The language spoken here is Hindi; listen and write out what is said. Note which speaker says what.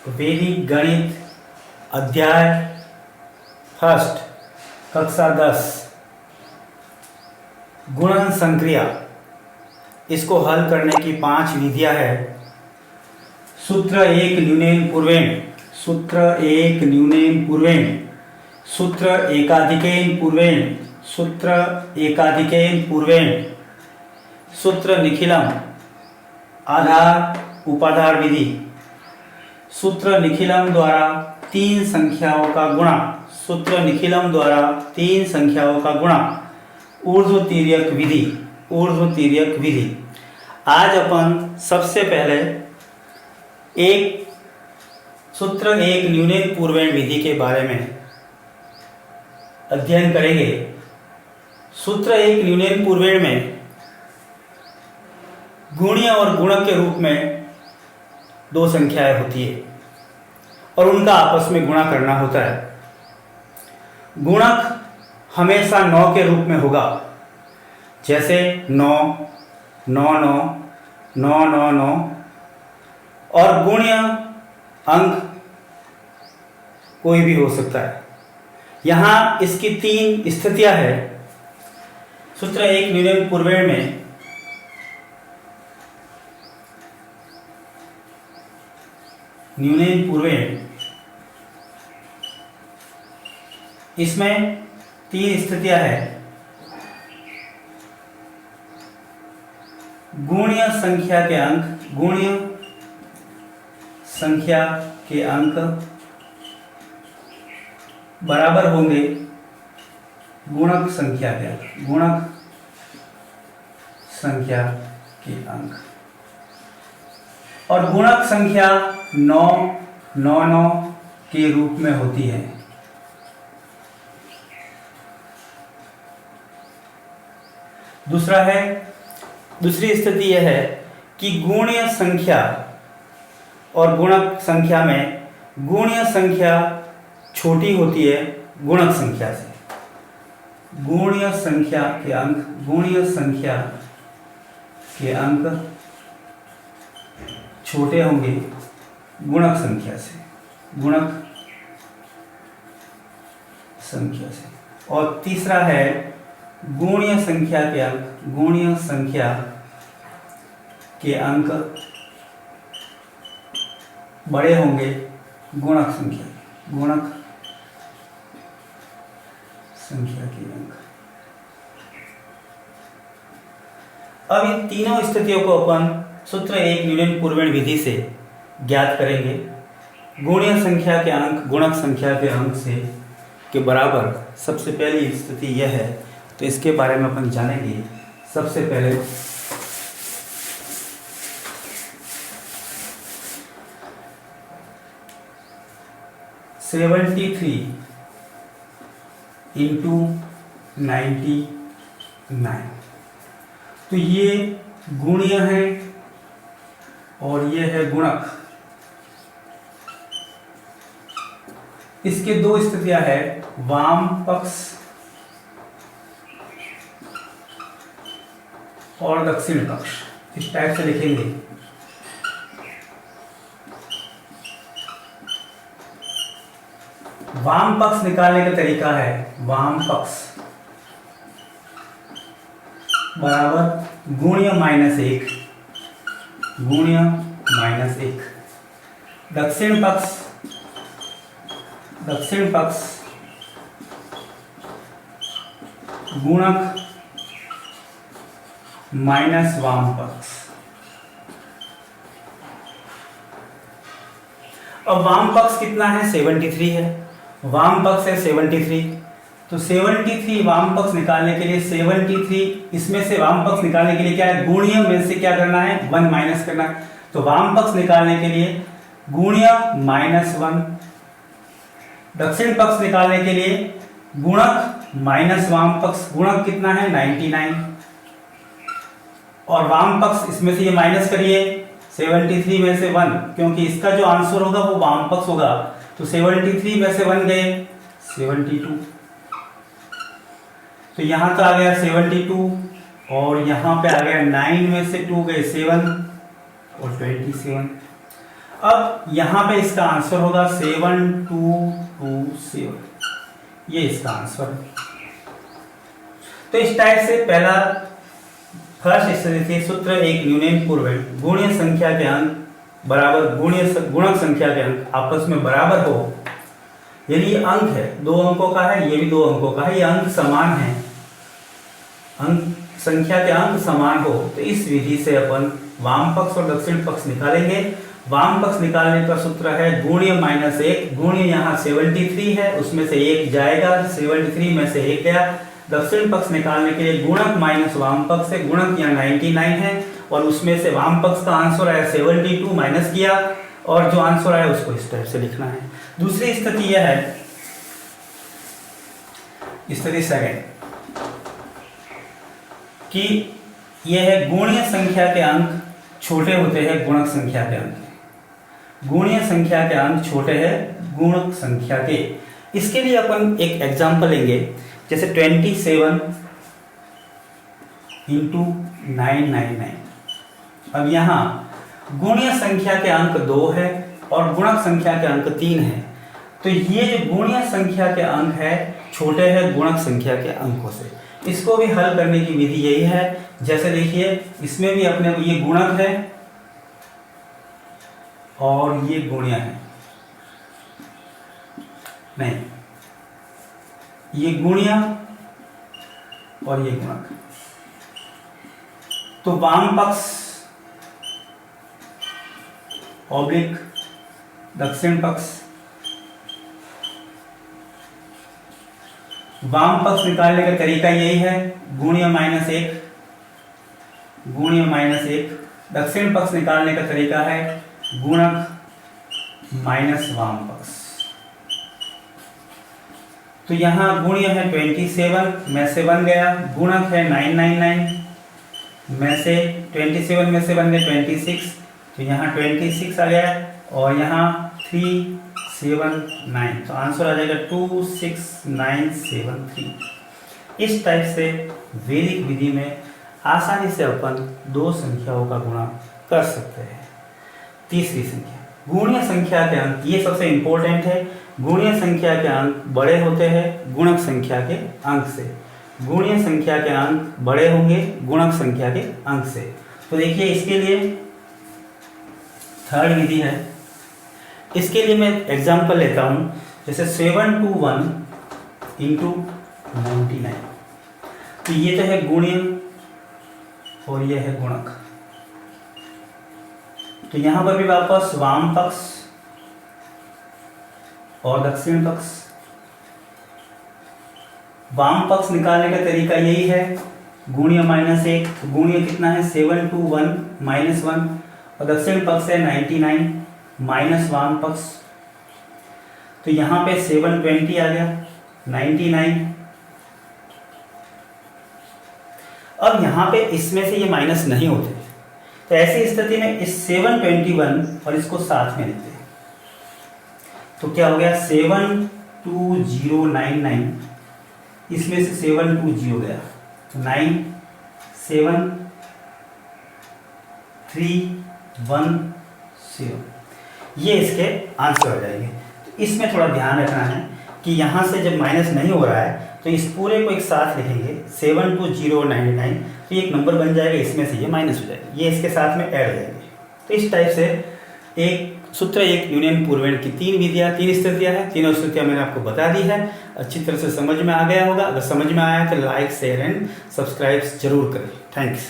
Speaker 1: वैदिक गणित अध्याय फर्स्ट कक्षा 10 गुणन संक्रिया। इसको हल करने की 5 विधियां है। सूत्र एक न्यूनेन पूर्वेण, सूत्र एक न्यूनेन पूर्वेण, सूत्र एकाधिकेन पूर्वेण, सूत्र एकाधिकेन पूर्वेण, सूत्र निखिलम आधार उपाधार विधि, सूत्र निखिलम द्वारा 3 संख्याओं का गुणा, सूत्र निखिलम द्वारा 3 संख्याओं का गुणा, ऊर्ध्वतिर्यक विधि, ऊर्ध्वतिर्यक विधि। आज अपन सबसे पहले एक सूत्र एक न्यूनेन पूर्वेण विधि के बारे में अध्ययन करेंगे। सूत्र एक न्यूनेन पूर्वेण में गुणीय और गुणक के रूप में 2 संख्याएं होती है और उनका आपस में गुणा करना होता है। गुणक हमेशा 9 के रूप में होगा, जैसे 9, 9, 9, 9, 9, 9 और गुणीय अंक कोई भी हो सकता है। यहाँ इसकी 3 स्थितियां हैं। सूत्र एक न्यूनेन पूर्वेण में न्यूनेन पूर्वेण इसमें 3 स्थितियां हैं। गुणीय संख्या के अंक, गुणीय संख्या के अंक बराबर होंगे गुणक संख्या के अंक, गुणक संख्या के अंक। और गुणक संख्या 9, 9, 9 के रूप में होती है। दूसरी स्थिति यह है कि गुणीय संख्या और गुणक संख्या में गुणीय संख्या छोटी होती है गुणक संख्या से। गुणीय संख्या के अंक, गुणीय संख्या के अंक छोटे होंगे गुणक संख्या से, गुणक संख्या से। और तीसरा है गुणीय संख्या के अंक, गुणीय संख्या के अंक बड़े होंगे गुणक संख्या, गुणक संख्या के अंक। अब इन तीनों स्थितियों को अपन सूत्र एक न्यूनेन पूर्वेण विधि से ज्ञात करेंगे। गुणीय संख्या के अंक गुणक संख्या के अंक से के बराबर सबसे पहली स्थिति यह है, तो इसके बारे में अपन जानेंगे। सबसे पहले (73) इंटू 99, तो ये गुणीय है और ये है गुणक। इसके 2 स्थितियां है, वाम पक्ष और दक्षिण पक्ष। इस टाइप से लिखेंगे। वाम पक्ष निकालने का तरीका है, वाम पक्ष बराबर गुणीय -1, गुणीय -1। दक्षिण पक्ष, दक्षिण पक्ष गुणक माइनस वाम पक्ष। अब वाम पक्ष कितना है? 73 है। वाम पक्ष है 73, तो 73 वाम पक्ष निकालने के लिए 73 इसमें से वाम पक्ष निकालने के लिए क्या है? गुणीय में से क्या करना है? 1 माइनस करना है। तो वाम पक्ष निकालने के लिए गुणीय -1, दक्षिण पक्ष निकालने के लिए गुणक माइनस वाम पक्ष। गुणक कितना है? 99। और वाम पक्ष इसमें से ये माइनस करिए 73 में से 1, क्योंकि इसका जो आंसर होगा वो वाम पक्ष होगा। तो 73 में से 1 गए 72, तो यहां तो आ गया 72 और यहां पे आ गया 9 में से 2 गए 7 और 27। अब यहां पे इसका आंसर होगा 7227, ये इसका आंसर है। तो इस टाइप से पहला फर्स्ट स्थिति सूत्र एक यूनियन पूर्वेंट गुणीय संख्या के अंक बराबर गुणक संख्या के अंक आपस में बराबर हो, यदि ये अंक है, दो अंकों का है, ये भी दो अंकों का है, ये अंक समान है, अंक संख्या के अंक समान हो, तो इस विधि से अपन वाम पक्ष और दक्षिण पक्ष निकालेंगे। वाम पक्ष निकालने का सूत्र है गुणीय -1, गुणीय यहाँ 73 है, उसमें से 1 जाएगा, 73 में से 1 गया। दक्षिण पक्ष निकालने के लिए गुणक माइनस वाम पक्ष से, गुणक यहाँ 99 है और उसमें से वाम पक्ष का आंसर आया 72 माइनस किया और जो आंसर आया उसको इस टाइप से लिखना है। दूसरी स्थिति यह है, स्थिति सेकंड, कि यह है गुणीय संख्या के अंक छोटे होते हैं गुणक संख्या के अंक, गुणीय संख्या के अंक छोटे हैं गुणक संख्या के। इसके लिए अपन एक एग्जांपल लेंगे, जैसे 27 इंटू 999। अब यहाँ गुणीय संख्या के अंक 2 है और गुणक संख्या के अंक 3 है, तो ये जो गुणीय संख्या के अंक है छोटे हैं गुणक संख्या के अंकों से। इसको भी हल करने की विधि यही है, जैसे देखिए इसमें भी अपने को ये गुणक है और ये गुण्य है, नहीं ये गुण्य और ये गुणक। तो वाम पक्ष ऑब्लिक दक्षिण पक्ष, वाम पक्ष निकालने का तरीका यही है, गुण्य -1, गुण्य -1। दक्षिण पक्ष निकालने का तरीका है गुणक माइनस वाम पक्ष। तो यहां गुण्य है 27 में से बन गया, गुणक है 999 में से 27 में से बन गया 26, तो यहाँ 26 आ गया और यहाँ 379, तो आंसर आ जाएगा 26973। इस टाइप से वैदिक विधि में आसानी से अपन दो संख्याओं का गुणा कर सकते हैं। तीसरी संख्या गुणीय संख्या के अंक, ये सबसे इंपॉर्टेंट है। गुणीय संख्या के अंक बड़े होते हैं गुणक संख्या के अंक से, गुणीय संख्या के अंक बड़े होंगे गुणक संख्या के अंक से। तो देखिए इसके लिए थर्ड विधि है, इसके लिए मैं एग्जांपल लेता हूं, जैसे 721 इंटू 99। तो ये तो है गुणीय और ये है गुणक। तो यहां पर भी वापस वाम पक्ष और दक्षिण पक्ष। वाम पक्ष निकालने का तरीका यही है, गुणीय -1, गुणीय कितना है 721 -1 और दक्षिण पक्ष है 99 माइनस वाम पक्ष। तो यहां पे 720 आ गया 99। अब यहां पे इसमें से ये माइनस नहीं होते, तो ऐसी स्थिति में इस 721 और इसको साथ में लेते हैं, तो क्या हो गया 72099, इसमें से 720 गया, 97310, ये इसके आंसर हो जाएंगे। तो इसमें थोड़ा ध्यान रखना है कि यहाँ से जब माइनस नहीं हो रहा है तो इस पूरे को एक साथ लिखेंगे 72099, तो एक नंबर बन जाएगा, इसमें से ये माइनस हो जाएगा, ये इसके साथ में ऐड हो जाएंगे। तो इस टाइप से एक सूत्र एक यूनियन पूर्वेंट की तीन विधियाँ, तीन स्थितियाँ हैं। तीनों स्थितियाँ मैंने आपको बता दी है, अच्छी तरह से समझ में आ गया होगा। अगर समझ में आया तो लाइक शेयर एंड सब्सक्राइब जरूर करें। थैंक्स।